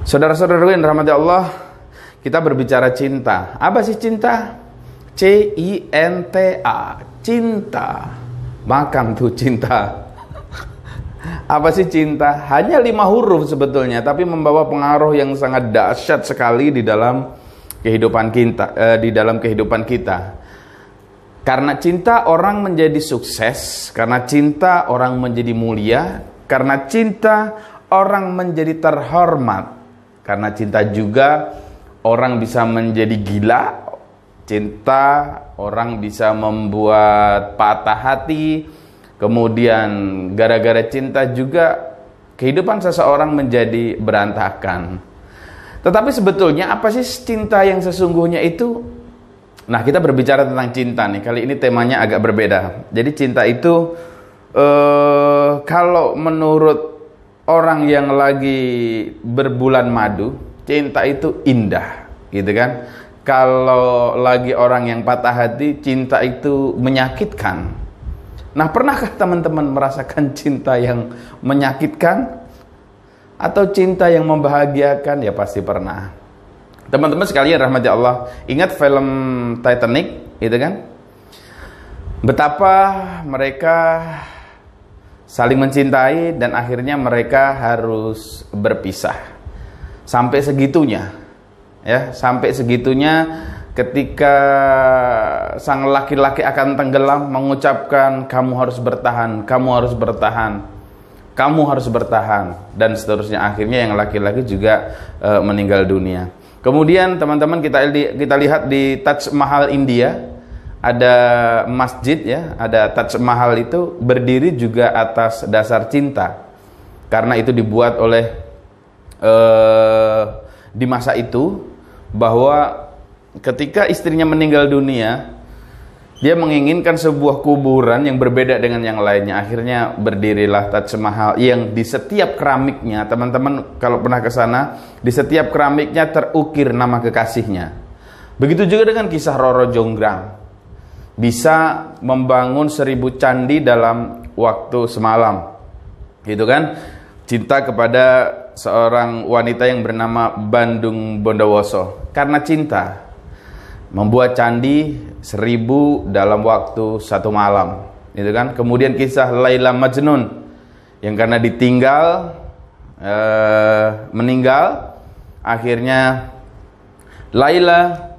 Saudara-saudaraku yang dirahmati Allah, kita berbicara cinta. Apa sih cinta? C-I-N-T-A, cinta. Makan tuh cinta. Apa sih cinta? Hanya 5 huruf sebetulnya, tapi membawa pengaruh yang sangat dahsyat sekali di dalam kehidupan kita, Karena cinta orang menjadi sukses, karena cinta orang menjadi mulia, karena cinta orang menjadi terhormat, karena cinta juga orang bisa menjadi gila, cinta orang bisa membuat patah hati, kemudian gara-gara cinta juga kehidupan seseorang menjadi berantakan. Tetapi sebetulnya apa sih cinta yang sesungguhnya itu? Nah, kita berbicara tentang cinta nih. Kali ini temanya agak berbeda. Jadi cinta itu kalau menurut orang yang lagi berbulan madu, cinta itu indah, gitu kan? Kalau lagi orang yang patah hati, cinta itu menyakitkan. Nah, pernahkah teman-teman merasakan cinta yang menyakitkan atau cinta yang membahagiakan? Ya pasti pernah. Teman-teman sekalian rahmati Allah, ingat film Titanic, itu kan? Betapa mereka saling mencintai dan akhirnya mereka harus berpisah. Sampai segitunya, ya, sampai segitunya ketika sang laki-laki akan tenggelam mengucapkan kamu harus bertahan, kamu harus bertahan, kamu harus bertahan, dan seterusnya. Akhirnya yang laki-laki juga meninggal dunia. Kemudian teman-teman kita lihat di Taj Mahal India, ada masjid, ya, ada Taj Mahal itu berdiri juga atas dasar cinta, karena itu dibuat oleh di masa itu, bahwa ketika istrinya meninggal dunia, dia menginginkan sebuah kuburan yang berbeda dengan yang lainnya. Akhirnya berdirilah Taj Mahal yang di setiap keramiknya, teman-teman kalau pernah ke sana, di setiap keramiknya terukir nama kekasihnya. Begitu juga dengan kisah Roro Jonggrang, bisa membangun 1000 candi dalam waktu semalam, gitu kan? Cinta kepada seorang wanita yang bernama Bandung Bondowoso, karena cinta membuat candi 1000 dalam waktu 1 malam, gitu kan? Kemudian kisah Laila Majnun yang karena ditinggal meninggal, akhirnya Laila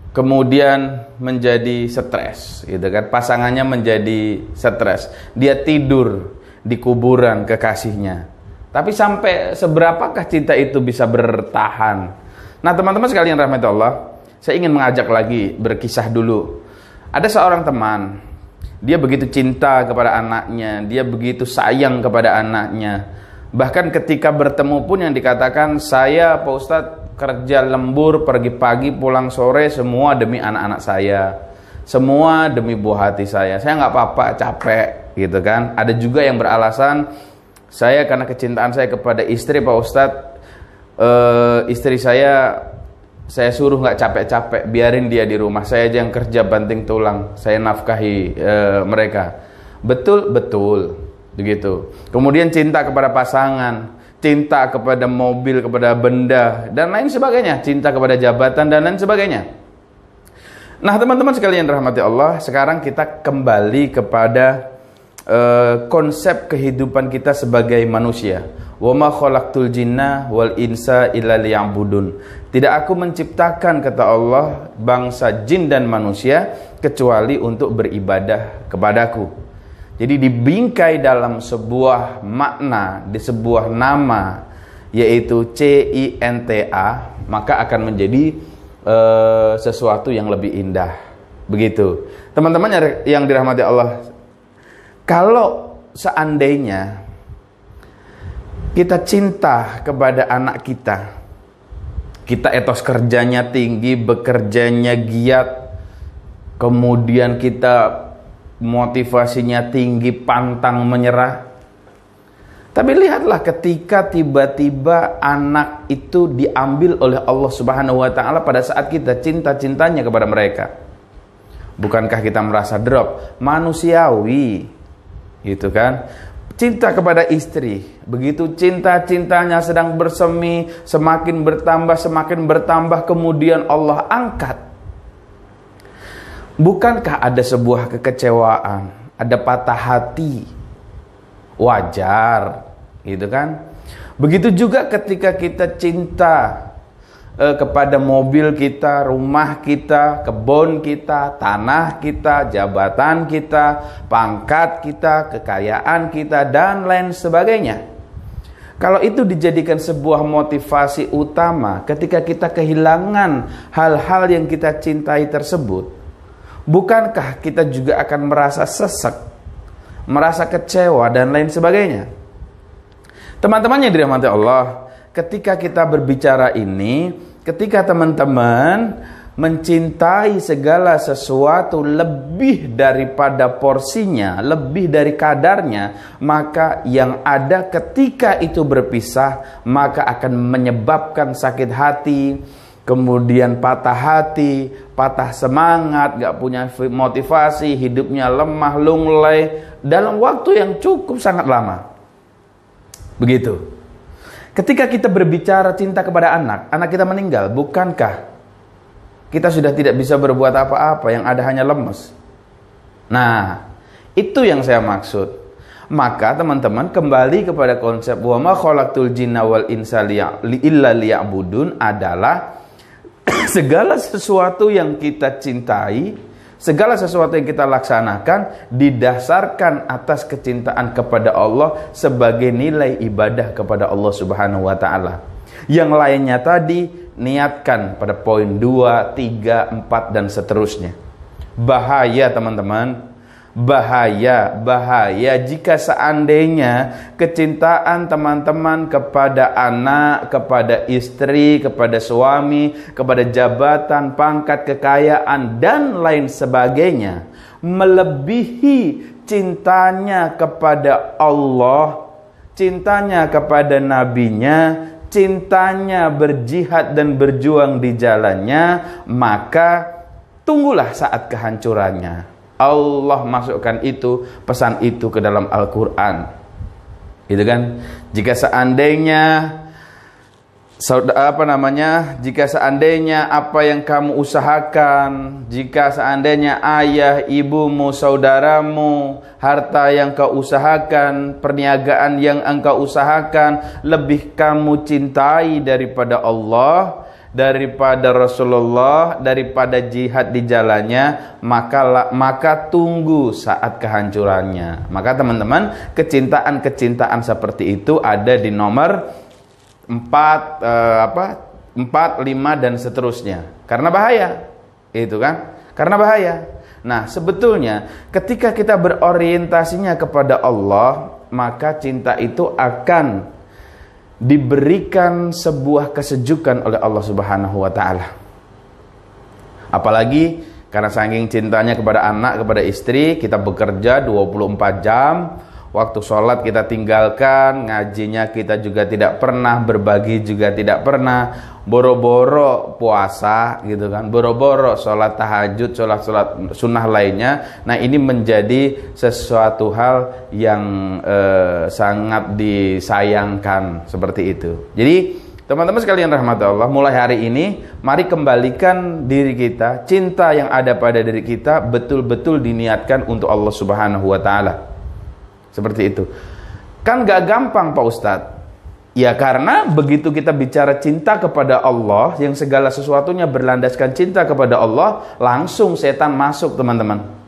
kemudian menjadi stres, gitu kan? Pasangannya menjadi stres. Dia tidur di kuburan kekasihnya. Tapi sampai seberapakah cinta itu bisa bertahan? Nah, teman-teman sekalian rahmati Allah, saya ingin mengajak lagi berkisah dulu. Ada seorang teman, dia begitu cinta kepada anaknya, dia begitu sayang kepada anaknya. Bahkan ketika bertemu pun yang dikatakan, saya Pak Ustadz kerja lembur, pergi pagi, pulang sore, semua demi anak-anak saya, semua demi buah hati saya nggak apa-apa, capek, gitu kan. Ada juga yang beralasan, saya karena kecintaan saya kepada istri Pak Ustadz, istri saya suruh nggak capek-capek, biarin dia di rumah, saya aja yang kerja banting tulang, saya nafkahi mereka. Betul begitu. Kemudian cinta kepada pasangan, cinta kepada mobil, kepada benda, dan lain sebagainya, cinta kepada jabatan, dan lain sebagainya. Nah, teman-teman sekalian rahmati Allah, sekarang kita kembali kepada konsep kehidupan kita sebagai manusia. Wa ma khalaqtul jinna wal insa illa liya'budun. Tidak aku menciptakan, kata Allah, bangsa jin dan manusia kecuali untuk beribadah kepadaku. Jadi dibingkai dalam sebuah makna, di sebuah nama, yaitu cinta, maka akan menjadi sesuatu yang lebih indah. Begitu. Teman-teman yang dirahmati Allah, kalau seandainya kita cinta kepada anak kita etos kerjanya tinggi, bekerjanya giat, kemudian kita motivasinya tinggi, pantang menyerah. Tapi lihatlah ketika tiba-tiba anak itu diambil oleh Allah Subhanahu wa taala pada saat kita cinta-cintanya kepada mereka. Bukankah kita merasa drop? Manusiawi, gitu kan? Cinta kepada istri, begitu cinta-cintanya sedang bersemi, semakin bertambah, kemudian Allah angkat. Bukankah ada sebuah kekecewaan, ada patah hati? Wajar, gitu kan? Begitu juga ketika kita cinta kepada mobil kita, rumah kita, kebun kita, tanah kita, jabatan kita, pangkat kita, kekayaan kita, dan lain sebagainya. Kalau itu dijadikan sebuah motivasi utama ketika kita kehilangan hal-hal yang kita cintai tersebut, bukankah kita juga akan merasa sesek, merasa kecewa, dan lain sebagainya? Teman-teman yang dirahmati Allah, ketika kita berbicara ini, ketika teman-teman mencintai segala sesuatu lebih daripada porsinya, lebih dari kadarnya, maka yang ada ketika itu berpisah, maka akan menyebabkan sakit hati, kemudian patah hati, patah semangat, gak punya motivasi, hidupnya lemah, lunglai dalam waktu yang cukup sangat lama. Begitu. Ketika kita berbicara cinta kepada anak kita meninggal, bukankah kita sudah tidak bisa berbuat apa-apa, yang ada hanya lemes? Nah, itu yang saya maksud. Maka teman-teman kembali kepada konsep wa ma khalaqtul jinna wal insa illa liya'budun adalah segala sesuatu yang kita cintai, segala sesuatu yang kita laksanakan didasarkan atas kecintaan kepada Allah sebagai nilai ibadah kepada Allah Subhanahu wa taala. Yang lainnya tadi niatkan pada poin 2, 3, 4 dan seterusnya. Bahaya teman-teman. Bahaya jika seandainya kecintaan teman-teman kepada anak, kepada istri, kepada suami, kepada jabatan, pangkat, kekayaan, dan lain sebagainya melebihi cintanya kepada Allah, cintanya kepada nabinya, cintanya berjihad dan berjuang di jalannya, maka tunggulah saat kehancurannya. Allah masukkan itu, pesan itu ke dalam Al-Quran, gitu kan? Jika seandainya jika seandainya apa yang kamu usahakan, jika seandainya ayah, ibumu, saudaramu, harta yang kau usahakan, perniagaan yang engkau usahakan lebih kamu cintai daripada Allah, daripada Rasulullah, daripada jihad di jalannya, maka tunggu saat kehancurannya. Maka teman-teman, kecintaan seperti itu ada di nomor 4, 5 dan seterusnya. Karena bahaya. Itu kan? Karena bahaya. Nah, sebetulnya ketika kita berorientasinya kepada Allah, maka cinta itu akan diberikan sebuah kesejukan oleh Allah Subhanahu wa taala. Apalagi karena saking cintanya kepada anak, kepada istri, kita bekerja 24 jam, waktu sholat kita tinggalkan, ngajinya kita juga tidak pernah, berbagi juga tidak pernah, boro-boro puasa gitu kan, boro-boro sholat tahajud, sholat sunnah lainnya. Nah, ini menjadi sesuatu hal yang sangat disayangkan seperti itu. Jadi teman-teman sekalian rahmat Allah, mulai hari ini mari kembalikan diri kita, cinta yang ada pada diri kita betul-betul diniatkan untuk Allah Subhanahu wa taala. Seperti itu. Kan gak gampang Pak Ustadz. Ya karena begitu kita bicara cinta kepada Allah, yang segala sesuatunya berlandaskan cinta kepada Allah, langsung setan masuk teman-teman.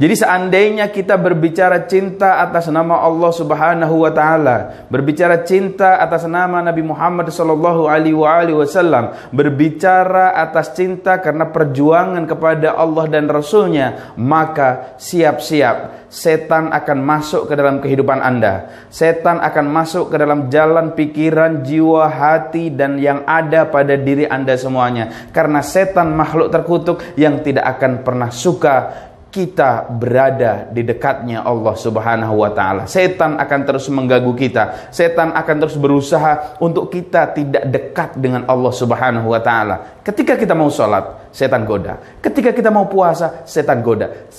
Jadi seandainya kita berbicara cinta atas nama Allah Subhanahu wa taala, berbicara cinta atas nama Nabi Muhammad sallallahu alaihi wasallam, berbicara atas cinta karena perjuangan kepada Allah dan Rasulnya, maka siap-siap setan akan masuk ke dalam kehidupan Anda. Setan akan masuk ke dalam jalan pikiran, jiwa, hati, dan yang ada pada diri Anda semuanya. Karena setan makhluk terkutuk yang tidak akan pernah suka kita berada di dekatnya Allah Subhanahu wa taala. Setan akan terus mengganggu kita. Setan akan terus berusaha untuk kita tidak dekat dengan Allah Subhanahu wa taala. Ketika kita mau sholat, setan goda. Ketika kita mau puasa, setan goda.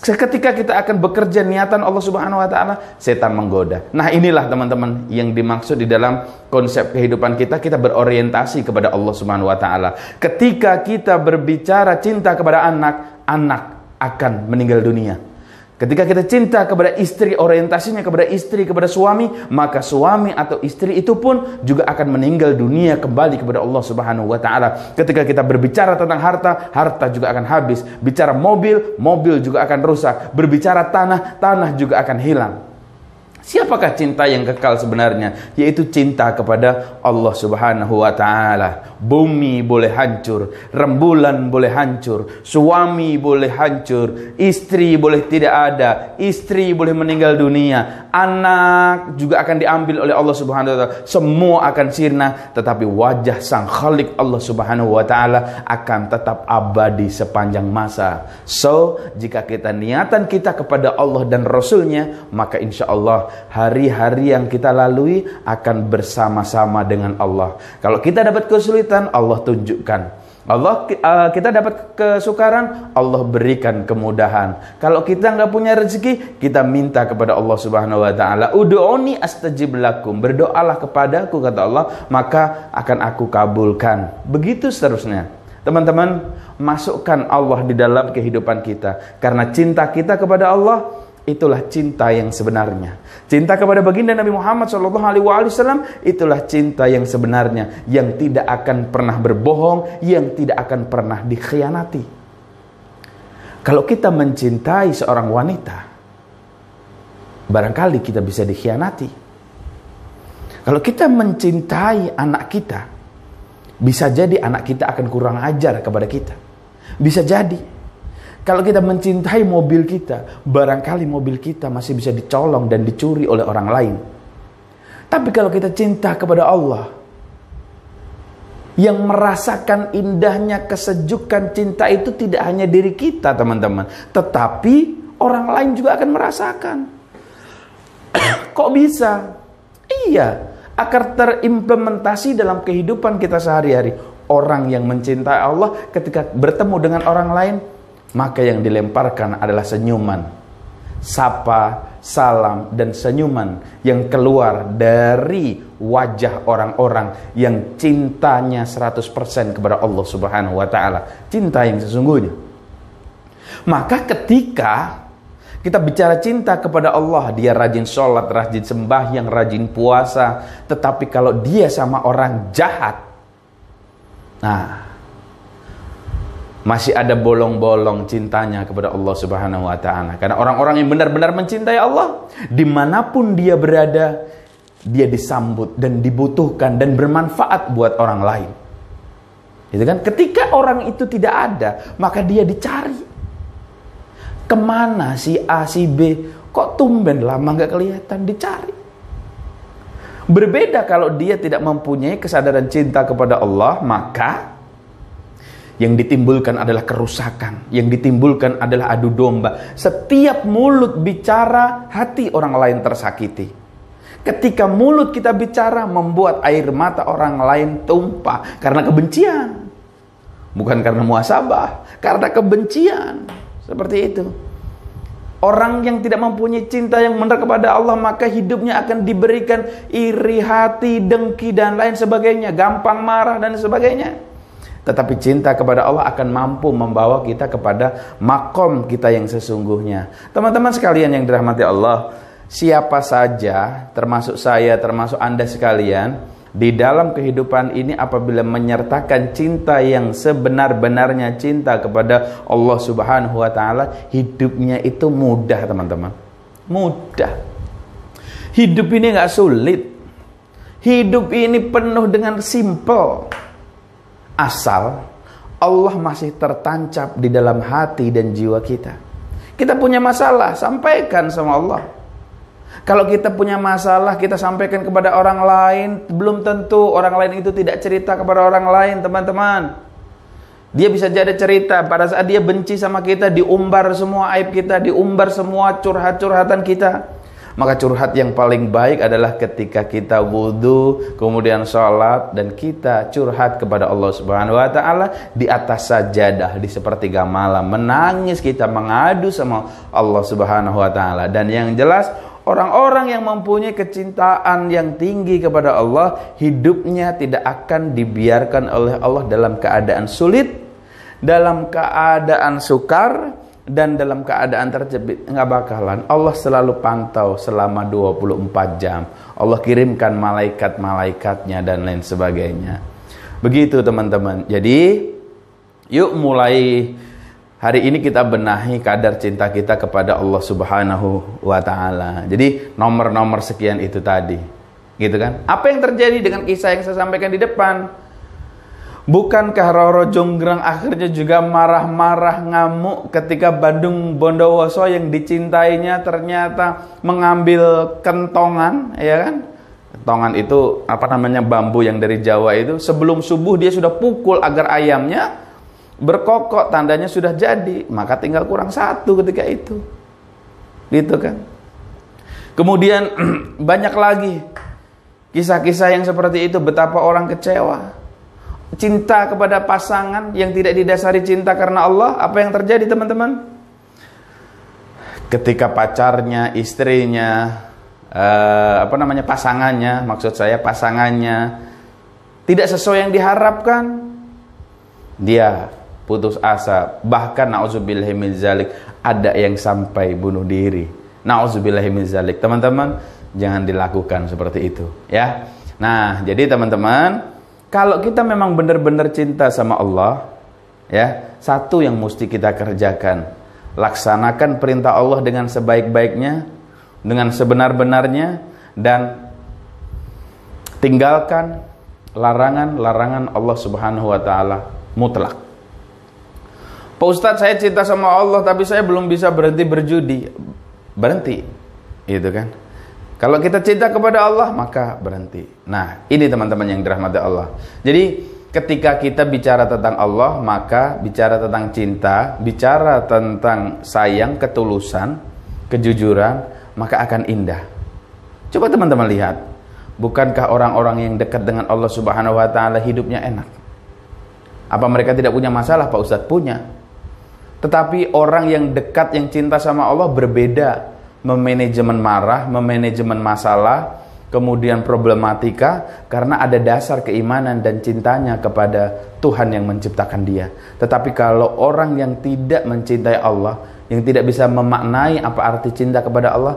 Ketika kita akan bekerja niatan Allah Subhanahu wa taala, setan menggoda. Nah, inilah teman-teman yang dimaksud di dalam konsep kehidupan kita berorientasi kepada Allah Subhanahu wa taala. Ketika kita berbicara cinta kepada anak, anak akan meninggal dunia. Ketika kita cinta kepada istri, orientasinya kepada istri, kepada suami, maka suami atau istri itu pun juga akan meninggal dunia kembali kepada Allah Subhanahu wa taala. Ketika kita berbicara tentang harta, harta juga akan habis. Bicara mobil, mobil juga akan rusak. Berbicara tanah, tanah juga akan hilang. Siapakah cinta yang kekal sebenarnya? Yaitu cinta kepada Allah Subhanahu wa taala. Bumi boleh hancur, rembulan boleh hancur, suami boleh hancur, istri boleh tidak ada, istri boleh meninggal dunia, anak juga akan diambil oleh Allah Subhanahu wa taala. Semua akan sirna, tetapi wajah Sang Khalik Allah Subhanahu wa taala akan tetap abadi sepanjang masa. So, jika kita niatan kita kepada Allah dan Rasulnya, maka insya Allah hari-hari yang kita lalui akan bersama-sama dengan Allah. Kalau kita dapat kesulitan, Allah tunjukkan. Kita dapat kesukaran, Allah berikan kemudahan. Kalau kita nggak punya rezeki, kita minta kepada Allah Subhanahu wa taala. Ud'uni astajib lakum. Berdoalah kepadaku, kata Allah, maka akan aku kabulkan. Begitu seterusnya. Teman-teman, masukkan Allah di dalam kehidupan kita. Karena cinta kita kepada Allah, itulah cinta yang sebenarnya. Cinta kepada baginda Nabi Muhammad SAW, itulah cinta yang sebenarnya, yang tidak akan pernah berbohong, yang tidak akan pernah dikhianati. Kalau kita mencintai seorang wanita, barangkali kita bisa dikhianati. Kalau kita mencintai anak kita, bisa jadi anak kita akan kurang ajar kepada kita. Bisa jadi. Kalau kita mencintai mobil kita, barangkali mobil kita masih bisa dicolong dan dicuri oleh orang lain. Tapi kalau kita cinta kepada Allah, yang merasakan indahnya kesejukan cinta itu tidak hanya diri kita, teman-teman, tetapi orang lain juga akan merasakan. Kok bisa? Iya, akan terimplementasi dalam kehidupan kita sehari-hari. Orang yang mencintai Allah ketika bertemu dengan orang lain, maka yang dilemparkan adalah senyuman, sapa, salam, dan senyuman yang keluar dari wajah orang-orang yang cintanya 100% kepada Allah Subhanahu wa taala, cinta yang sesungguhnya. Maka ketika kita bicara cinta kepada Allah, dia rajin sholat, rajin sembahyang, rajin puasa, tetapi kalau dia sama orang jahat, nah, masih ada bolong-bolong cintanya kepada Allah Subhanahu wa ta'ala. Karena orang-orang yang benar-benar mencintai Allah, dimanapun dia berada, dia disambut dan dibutuhkan dan bermanfaat buat orang lain. Gitu kan? Ketika orang itu tidak ada, maka dia dicari. Kemana si A, si B? Kok tumben lama gak kelihatan? Dicari. Berbeda kalau dia tidak mempunyai kesadaran cinta kepada Allah, maka yang ditimbulkan adalah kerusakan, yang ditimbulkan adalah adu domba. Setiap mulut bicara, hati orang lain tersakiti. Ketika mulut kita bicara, membuat air mata orang lain tumpah karena kebencian, bukan karena muhasabah, karena kebencian. Seperti itu. Orang yang tidak mempunyai cinta yang benar kepada Allah, maka hidupnya akan diberikan iri hati, dengki, dan lain sebagainya, gampang marah dan sebagainya. Tetapi cinta kepada Allah akan mampu membawa kita kepada makom kita yang sesungguhnya. Teman-teman sekalian yang dirahmati Allah, siapa saja, termasuk saya, termasuk Anda sekalian, di dalam kehidupan ini apabila menyertakan cinta yang sebenar-benarnya, cinta kepada Allah Subhanahu wa ta'ala, hidupnya itu mudah, teman-teman. Mudah. Hidup ini gak sulit. Hidup ini penuh dengan simple. Asal Allah masih tertancap di dalam hati dan jiwa kita. Kita punya masalah, sampaikan sama Allah. Kalau kita punya masalah, kita sampaikan kepada orang lain, belum tentu orang lain itu tidak cerita kepada orang lain, teman-teman. Dia bisa jadi cerita pada saat dia benci sama kita, diumbar semua aib kita, diumbar semua curhat-curhatan kita. Maka curhat yang paling baik adalah ketika kita wudhu, kemudian sholat, dan kita curhat kepada Allah Subhanahu wa Ta'ala di atas sajadah, di sepertiga malam, menangis, kita mengadu sama Allah Subhanahu wa Ta'ala. Dan yang jelas, orang-orang yang mempunyai kecintaan yang tinggi kepada Allah, hidupnya tidak akan dibiarkan oleh Allah dalam keadaan sulit, dalam keadaan sukar, dan dalam keadaan terjepit. Nggak bakalan. Allah selalu pantau selama 24 jam. Allah kirimkan malaikat-malaikatnya dan lain sebagainya. Begitu teman-teman. Jadi yuk mulai hari ini kita benahi kadar cinta kita kepada Allah Subhanahu wa Ta'ala. Jadi nomor-nomor sekian itu tadi, gitu kan? Apa yang terjadi dengan kisah yang saya sampaikan di depan? Bukankah Roro Jonggrang akhirnya juga marah-marah, ngamuk ketika Bandung Bondowoso yang dicintainya ternyata mengambil kentongan, ya kan? Kentongan itu apa namanya, bambu yang dari Jawa itu. Sebelum subuh dia sudah pukul agar ayamnya berkokok, tandanya sudah jadi. Maka tinggal kurang satu ketika itu, gitu kan? Kemudian banyak lagi kisah-kisah yang seperti itu. Betapa orang kecewa. Cinta kepada pasangan yang tidak didasari cinta karena Allah. Apa yang terjadi teman-teman? Ketika pacarnya, istrinya, pasangannya, maksud saya pasangannya tidak sesuai yang diharapkan, dia putus asa. Bahkan na'udzubillahi min zalik, ada yang sampai bunuh diri. Na'udzubillahi min zalik. Teman-teman, jangan dilakukan seperti itu, ya. Nah, jadi teman-teman, kalau kita memang benar-benar cinta sama Allah, ya, satu yang mesti kita kerjakan, laksanakan perintah Allah dengan sebaik-baiknya, dengan sebenar-benarnya, dan tinggalkan larangan-larangan Allah Subhanahu wa Ta'ala mutlak. Pak Ustadz, saya cinta sama Allah tapi saya belum bisa berhenti berjudi. Berhenti, gitu kan? Kalau kita cinta kepada Allah, maka berhenti. Nah, ini teman-teman yang dirahmati Allah. Jadi, ketika kita bicara tentang Allah, maka bicara tentang cinta, bicara tentang sayang, ketulusan, kejujuran, maka akan indah. Coba teman-teman lihat, bukankah orang-orang yang dekat dengan Allah Subhanahu wa Ta'ala hidupnya enak? Apa mereka tidak punya masalah, Pak Ustadz? Punya. Tetapi orang yang dekat, yang cinta sama Allah berbeda. Memanajemen marah, memanajemen masalah, kemudian problematika, karena ada dasar keimanan dan cintanya kepada Tuhan yang menciptakan dia. Tetapi kalau orang yang tidak mencintai Allah, yang tidak bisa memaknai apa arti cinta kepada Allah,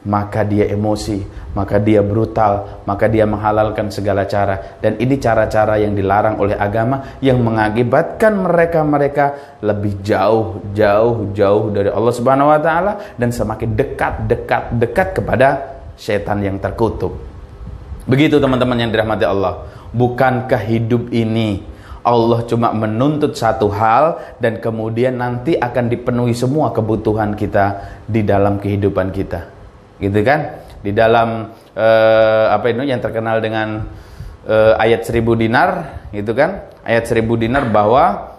maka dia emosi, maka dia brutal, maka dia menghalalkan segala cara. Dan ini cara-cara yang dilarang oleh agama, yang mengakibatkan mereka lebih jauh dari Allah Subhanahu wa Ta'ala, dan semakin dekat kepada setan yang terkutuk. Begitu teman-teman yang dirahmati Allah. Bukankah hidup ini Allah cuma menuntut satu hal, dan kemudian nanti akan dipenuhi semua kebutuhan kita di dalam kehidupan kita, gitu kan? Di dalam yang terkenal dengan ayat 1000 dinar, gitu kan? Ayat 1000 dinar, bahwa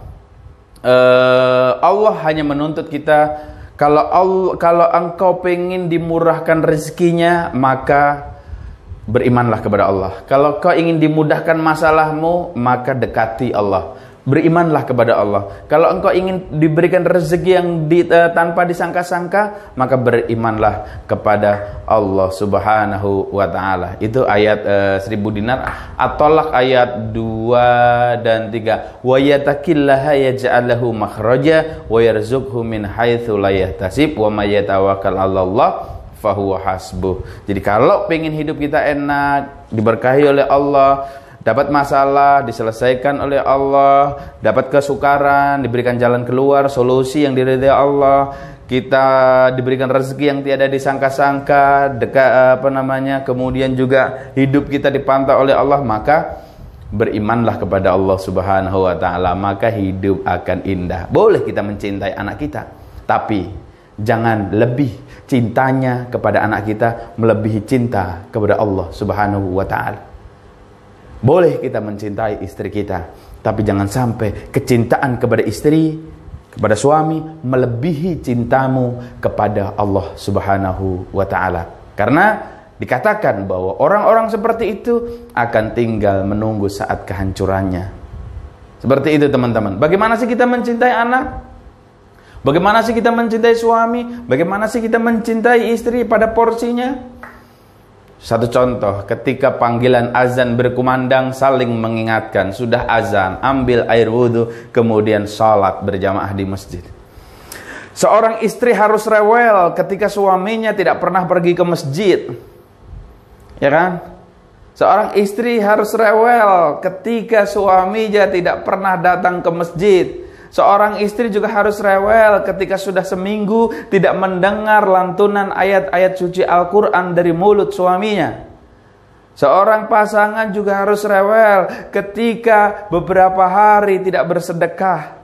Allah hanya menuntut kita, kalau engkau pengen dimurahkan rezekinya, maka berimanlah kepada Allah. Kalau kau ingin dimudahkan masalahmu, maka dekati Allah. Berimanlah kepada Allah. Kalau engkau ingin diberikan rezeki yang tanpa disangka-sangka, maka berimanlah kepada Allah Subhanahu wa Ta'ala. Itu ayat 1000 dinar. At-Tolak ayat 2 dan 3. Wa yataqillaha yaj'al lahu makhraja wa yarzuqhu min haitsu la yahtasib wa may yatawakkal 'alallah fahuwa hasbuh. Jadi kalau pengen hidup kita enak, diberkahi oleh Allah, dapat masalah diselesaikan oleh Allah, dapat kesukaran, diberikan jalan keluar, solusi yang diridhai Allah, kita diberikan rezeki yang tiada disangka-sangka, kemudian juga hidup kita dipantau oleh Allah, maka berimanlah kepada Allah Subhanahu wa Ta'ala, maka hidup akan indah. Boleh kita mencintai anak kita, tapi jangan lebih cintanya kepada anak kita melebihi cinta kepada Allah Subhanahu wa Ta'ala. Boleh kita mencintai istri kita, tapi jangan sampai kecintaan kepada istri, kepada suami melebihi cintamu kepada Allah Subhanahu wa Ta'ala. Karena dikatakan bahwa orang-orang seperti itu akan tinggal menunggu saat kehancurannya. Seperti itu teman-teman. Bagaimana sih kita mencintai anak? Bagaimana sih kita mencintai suami? Bagaimana sih kita mencintai istri pada porsinya? Satu contoh, ketika panggilan azan berkumandang, saling mengingatkan, sudah azan, ambil air wudhu, kemudian sholat berjamaah di masjid. Seorang istri harus rewel ketika suaminya tidak pernah pergi ke masjid, ya kan? Seorang istri harus rewel ketika suaminya tidak pernah datang ke masjid. Seorang istri juga harus rewel ketika sudah seminggu tidak mendengar lantunan ayat-ayat suci Al-Quran dari mulut suaminya. Seorang pasangan juga harus rewel ketika beberapa hari tidak bersedekah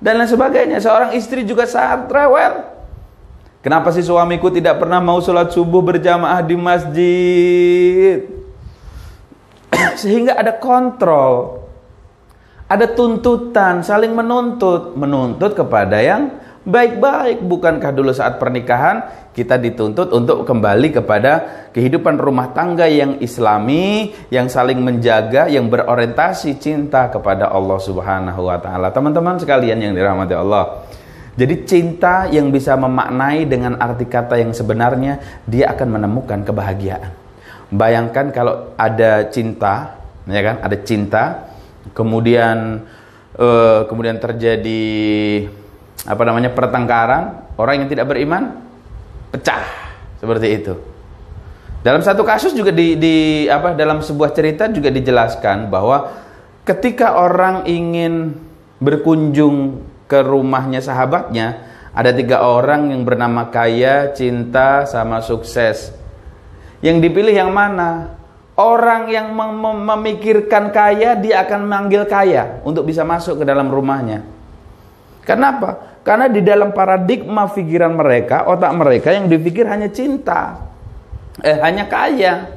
dan lain sebagainya. Seorang istri juga sangat rewel. Kenapa sih suamiku tidak pernah mau sholat subuh berjamaah di masjid? Sehingga ada kontrol, ada tuntutan, saling menuntut kepada yang baik-baik. Bukankah dulu saat pernikahan kita dituntut untuk kembali kepada kehidupan rumah tangga yang islami, yang saling menjaga, yang berorientasi cinta kepada Allah Subhanahu wa taala. Teman-teman sekalian yang dirahmati Allah. Jadi cinta yang bisa memaknai dengan arti kata yang sebenarnya, dia akan menemukan kebahagiaan. Bayangkan kalau ada cinta, ya kan? Ada cinta, kemudian terjadi pertengkaran, orang yang tidak beriman pecah seperti itu. Dalam satu kasus juga dalam sebuah cerita juga dijelaskan bahwa ketika orang ingin berkunjung ke rumahnya sahabatnya, ada 3 orang yang bernama kaya, cinta, sama sukses. Yang dipilih yang mana? Orang yang memikirkan kaya, dia akan manggil kaya untuk bisa masuk ke dalam rumahnya. Kenapa? Karena di dalam paradigma pikiran mereka, otak mereka yang dipikir hanya cinta, hanya kaya.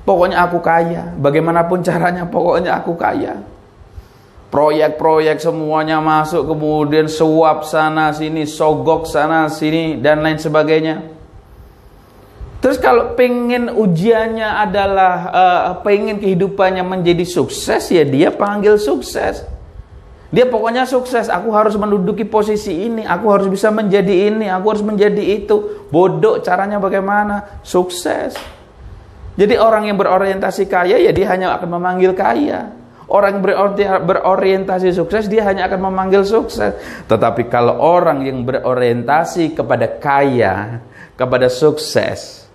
Pokoknya aku kaya, bagaimanapun caranya, pokoknya aku kaya. Proyek-proyek semuanya masuk, kemudian suap sana sini, sogok sana sini, dan lain sebagainya. Terus kalau pengen ujiannya adalah pengen kehidupannya menjadi sukses, ya dia panggil sukses. Dia pokoknya sukses, aku harus menduduki posisi ini, aku harus bisa menjadi ini, aku harus menjadi itu. Bodoh, caranya bagaimana? Sukses. Jadi orang yang berorientasi kaya, ya dia hanya akan memanggil kaya. Orang yang berorientasi sukses, dia hanya akan memanggil sukses. Tetapi kalau orang yang berorientasi kepada kaya, kepada sukses,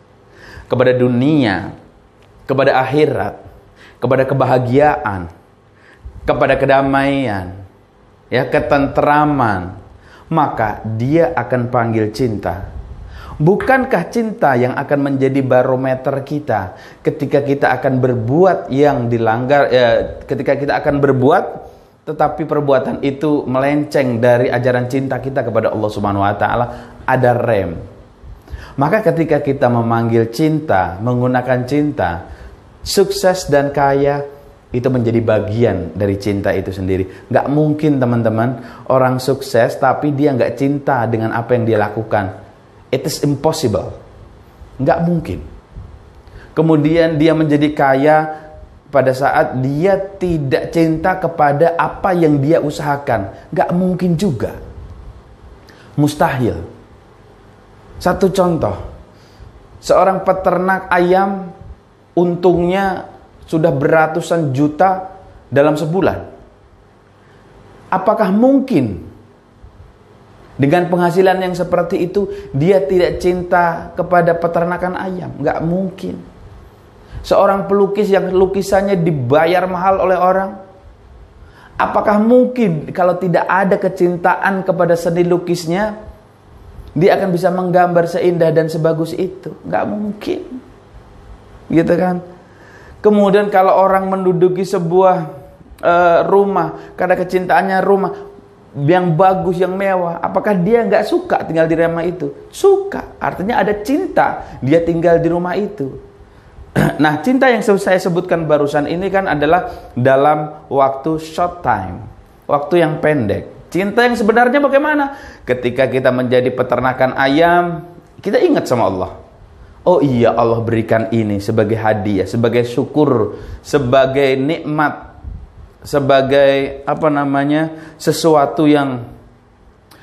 kepada dunia, kepada akhirat, kepada kebahagiaan, kepada kedamaian, ya, ketentraman, maka dia akan panggil cinta. Bukankah cinta yang akan menjadi barometer kita ketika kita akan berbuat yang dilanggar, ketika kita akan berbuat tetapi perbuatan itu melenceng dari ajaran cinta kita kepada Allah Subhanahu wa taala, ada rem. Maka ketika kita memanggil cinta, menggunakan cinta, sukses dan kaya itu menjadi bagian dari cinta itu sendiri. Nggak mungkin teman-teman orang sukses tapi dia nggak cinta dengan apa yang dia lakukan. It is impossible. Nggak mungkin. Kemudian dia menjadi kaya pada saat dia tidak cinta kepada apa yang dia usahakan. Nggak mungkin juga. Mustahil. Satu contoh, seorang peternak ayam untungnya sudah beratusan juta dalam sebulan. Apakah mungkin dengan penghasilan yang seperti itu dia tidak cinta kepada peternakan ayam? Nggak mungkin. Seorang pelukis yang lukisannya dibayar mahal oleh orang, apakah mungkin kalau tidak ada kecintaan kepada seni lukisnya dia akan bisa menggambar seindah dan sebagus itu? Nggak mungkin, gitu kan? Kemudian kalau orang menduduki sebuah rumah karena kecintaannya rumah yang bagus, yang mewah, apakah dia nggak suka tinggal di rumah itu? Suka, artinya ada cinta, dia tinggal di rumah itu. Nah, cinta yang saya sebutkan barusan ini kan adalah dalam waktu short time, waktu yang pendek. Cinta yang sebenarnya bagaimana? Ketika kita menjadi peternakan ayam, kita ingat sama Allah. oh iya Allah berikan ini sebagai hadiah, sebagai syukur, sebagai nikmat, sebagai sesuatu yang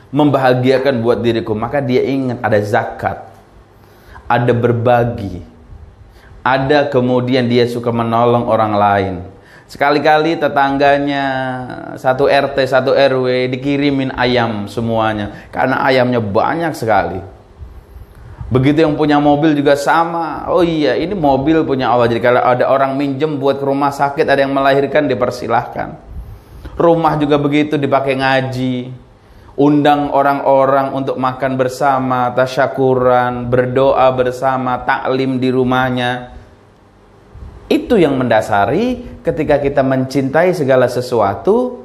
membahagiakan buat diriku. Maka dia ingat ada zakat, ada berbagi, ada kemudian dia suka menolong orang lain. Sekali-kali tetangganya satu RT, satu RW dikirimin ayam semuanya, karena ayamnya banyak sekali. Begitu yang punya mobil juga sama. Oh iya, ini mobil punya Allah. Jadi kalau ada orang minjem buat ke rumah sakit, ada yang melahirkan, dipersilahkan. Rumah juga begitu, dipakai ngaji. Undang orang-orang untuk makan bersama, tasyakuran, berdoa bersama, taklim di rumahnya. Itu yang mendasari ketika kita mencintai segala sesuatu,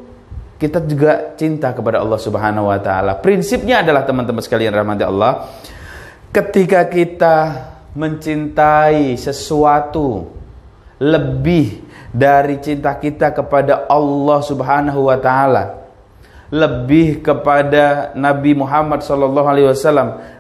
kita juga cinta kepada Allah Subhanahu wa taala. Prinsipnya adalah, teman-teman sekalian rahmati Allah, ketika kita mencintai sesuatu lebih dari cinta kita kepada Allah Subhanahu wa taala, lebih kepada Nabi Muhammad SAW,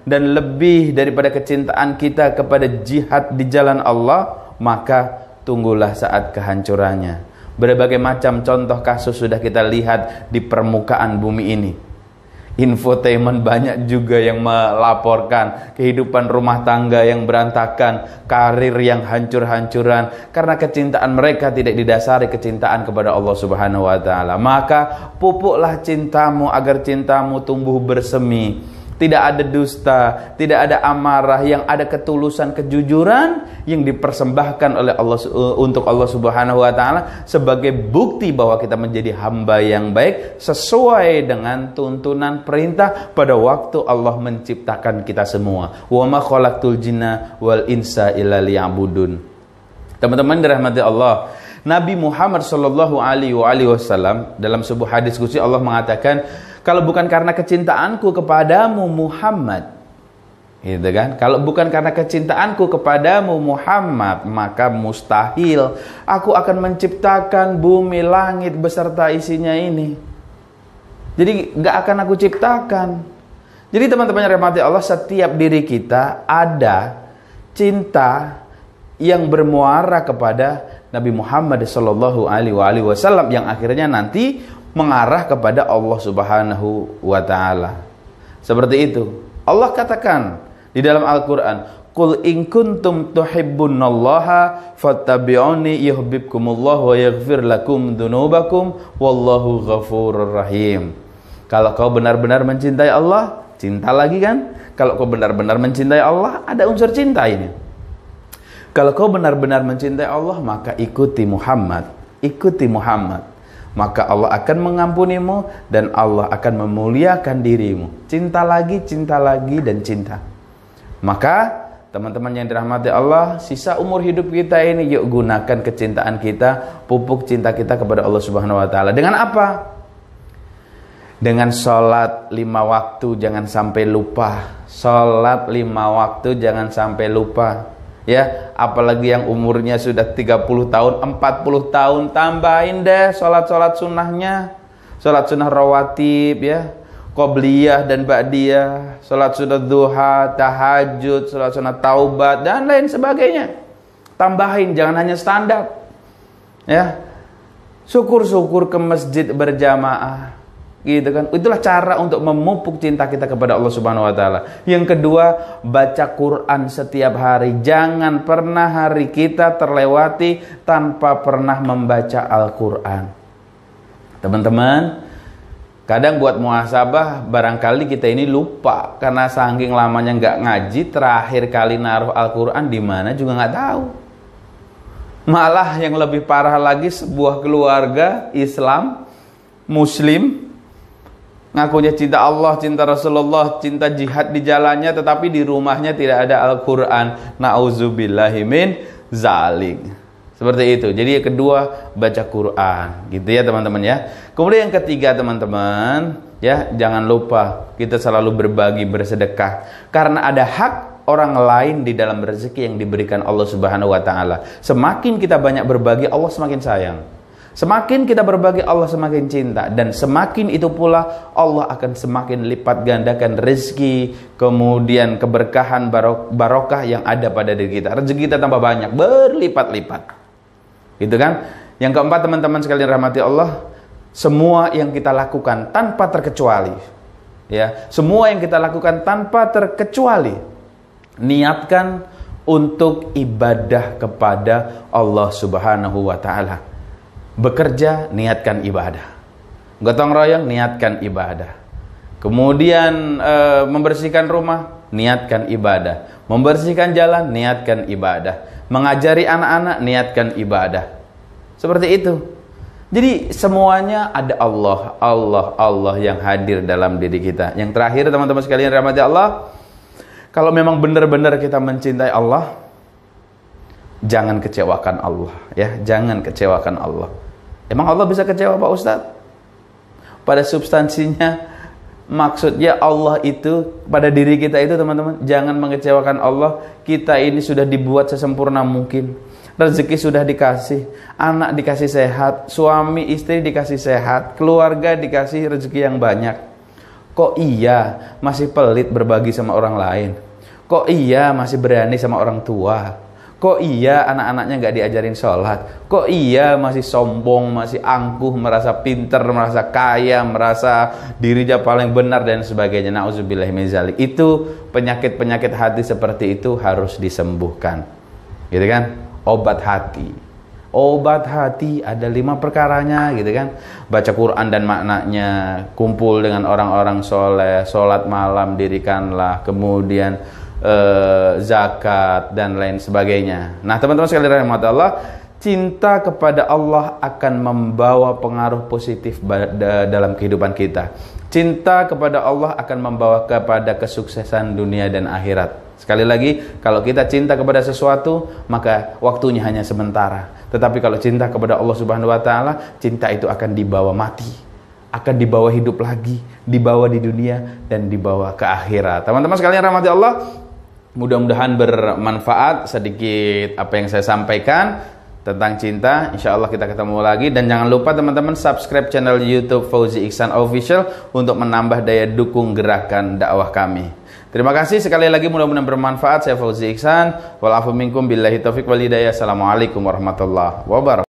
dan lebih daripada kecintaan kita kepada jihad di jalan Allah, maka tunggulah saat kehancurannya. Berbagai macam contoh kasus sudah kita lihat di permukaan bumi ini. Infotainment banyak juga yang melaporkan kehidupan rumah tangga yang berantakan, karir yang hancur-hancuran, karena kecintaan mereka tidak didasari kecintaan kepada Allah Subhanahu wa taala. Maka pupuklah cintamu agar cintamu tumbuh bersemi. Tidak ada dusta, tidak ada amarah, yang ada ketulusan, kejujuran yang dipersembahkan oleh Allah untuk Allah Subhanahu wa taala sebagai bukti bahwa kita menjadi hamba yang baik sesuai dengan tuntunan perintah pada waktu Allah menciptakan kita semua. Wa ma khalaqtul jinna wal insa illa liya'budun. Teman-teman dirahmati Allah, Nabi Muhammad sallallahu alaihi wasallam dalam sebuah hadis qudsi Allah mengatakan, kalau bukan karena kecintaanku kepadamu Muhammad, gitu kan? Kalau bukan karena kecintaanku kepadamu Muhammad, maka mustahil aku akan menciptakan bumi, langit beserta isinya ini. Jadi nggak akan aku ciptakan. Jadi teman-teman yang rahmati Allah, setiap diri kita ada cinta yang bermuara kepada Nabi Muhammad sallallahu alaihi wasallam, yang akhirnya nanti mengarah kepada Allah Subhanahu wa taala. Seperti itu. Allah katakan di dalam Al-Qur'an, "Qul in kuntum tuhibbunallaha fattabi'uni yuhibbukumullahu wa yaghfir lakum dzunubakum wallahu ghafurur rahim." Kalau kau benar-benar mencintai Allah, cinta lagi kan? Kalau kau benar-benar mencintai Allah, ada unsur cinta ini. Kalau kau benar-benar mencintai Allah, maka ikuti Muhammad. Ikuti Muhammad. Maka Allah akan mengampunimu dan Allah akan memuliakan dirimu. Cinta lagi, dan cinta. Maka teman-teman yang dirahmati Allah, sisa umur hidup kita ini yuk gunakan kecintaan kita, pupuk cinta kita kepada Allah Subhanahu wa taala. Dengan apa? Dengan sholat 5 waktu jangan sampai lupa. Sholat 5 waktu jangan sampai lupa. Ya, apalagi yang umurnya sudah 30 tahun, 40 tahun, tambahin deh sholat-sholat sunnahnya. Sholat sunnah rawatib ya, qobliyah dan ba'diyah, sholat sunnah duha, tahajud, sholat sunnah taubat, dan lain sebagainya. Tambahin, jangan hanya standar. Ya, syukur-syukur ke masjid berjamaah. Gitu kan, itulah cara untuk memupuk cinta kita kepada Allah Subhanahu wa taala. Yang kedua, baca Quran setiap hari. Jangan pernah hari kita terlewati tanpa pernah membaca Al-Quran. Teman-teman, kadang buat muhasabah barangkali kita ini lupa karena saking lamanya nggak ngaji, terakhir kali naruh Al-Quran di mana juga nggak tahu. Malah yang lebih parah lagi, sebuah keluarga Islam Muslim ngakunya cinta Allah, cinta Rasulullah, cinta jihad di jalannya, tetapi di rumahnya tidak ada Al-Quran. Na'udzubillahi min zalik. Seperti itu. Jadi yang kedua, baca Quran, gitu ya teman-teman ya. Kemudian yang ketiga teman-teman ya, jangan lupa kita selalu berbagi, bersedekah, karena ada hak orang lain di dalam rezeki yang diberikan Allah Subhanahu wa taala. Semakin kita banyak berbagi, Allah semakin sayang. Semakin kita berbagi, Allah semakin cinta. Dan semakin itu pula Allah akan semakin lipat gandakan rezeki, kemudian keberkahan, barokah yang ada pada diri kita. Rezeki kita tambah banyak, berlipat-lipat. Gitu kan? Yang keempat, teman-teman sekalian rahmati Allah, semua yang kita lakukan tanpa terkecuali, ya, semua yang kita lakukan tanpa terkecuali, niatkan untuk ibadah kepada Allah Subhanahu wa Ta'ala. Bekerja, niatkan ibadah. Gotong royong, niatkan ibadah. Kemudian membersihkan rumah, niatkan ibadah. Membersihkan jalan, niatkan ibadah. Mengajari anak-anak, niatkan ibadah. Seperti itu. Jadi semuanya ada Allah yang hadir dalam diri kita. Yang terakhir, teman-teman sekalian rahmati Allah, kalau memang benar-benar kita mencintai Allah, jangan kecewakan Allah, ya, jangan kecewakan Allah. Emang Allah bisa kecewa, Pak Ustadz? Pada substansinya, maksudnya Allah itu, pada diri kita itu, teman-teman, jangan mengecewakan Allah. Kita ini sudah dibuat sesempurna mungkin. Rezeki sudah dikasih, anak dikasih sehat, suami istri dikasih sehat, keluarga dikasih rezeki yang banyak. Kok iya masih pelit berbagi sama orang lain? Kok iya masih berani sama orang tua? Kok iya anak-anaknya nggak diajarin sholat? Kok iya masih sombong, masih angkuh, merasa pinter, merasa kaya, merasa dirinya paling benar dan sebagainya. Na'udzubillahi min dzalik. Itu penyakit-penyakit hati seperti itu harus disembuhkan. Gitu kan? Obat hati. Obat hati ada 5 perkaranya, gitu kan? Baca Quran dan maknanya, kumpul dengan orang-orang soleh, sholat malam dirikanlah, kemudian zakat dan lain sebagainya. Nah, teman-teman sekalian rahmat Allah, cinta kepada Allah akan membawa pengaruh positif dalam kehidupan kita. Cinta kepada Allah akan membawa kepada kesuksesan dunia dan akhirat. Sekali lagi, kalau kita cinta kepada sesuatu, maka waktunya hanya sementara. Tetapi kalau cinta kepada Allah Subhanahu wa Ta'ala, cinta itu akan dibawa mati, akan dibawa hidup lagi, dibawa di dunia dan dibawa ke akhirat. Teman-teman sekalian rahmati Allah, mudah-mudahan bermanfaat sedikit apa yang saya sampaikan tentang cinta. Insya Allah kita ketemu lagi. Dan jangan lupa teman-teman subscribe channel YouTube Fauzi Ihsan Official untuk menambah daya dukung gerakan dakwah kami. Terima kasih sekali lagi, mudah-mudahan bermanfaat. Saya Fauzi Ihsan. Wal afu minkum billahi taufiq wal hidayah. Assalamualaikum warahmatullahi wabarakatuh.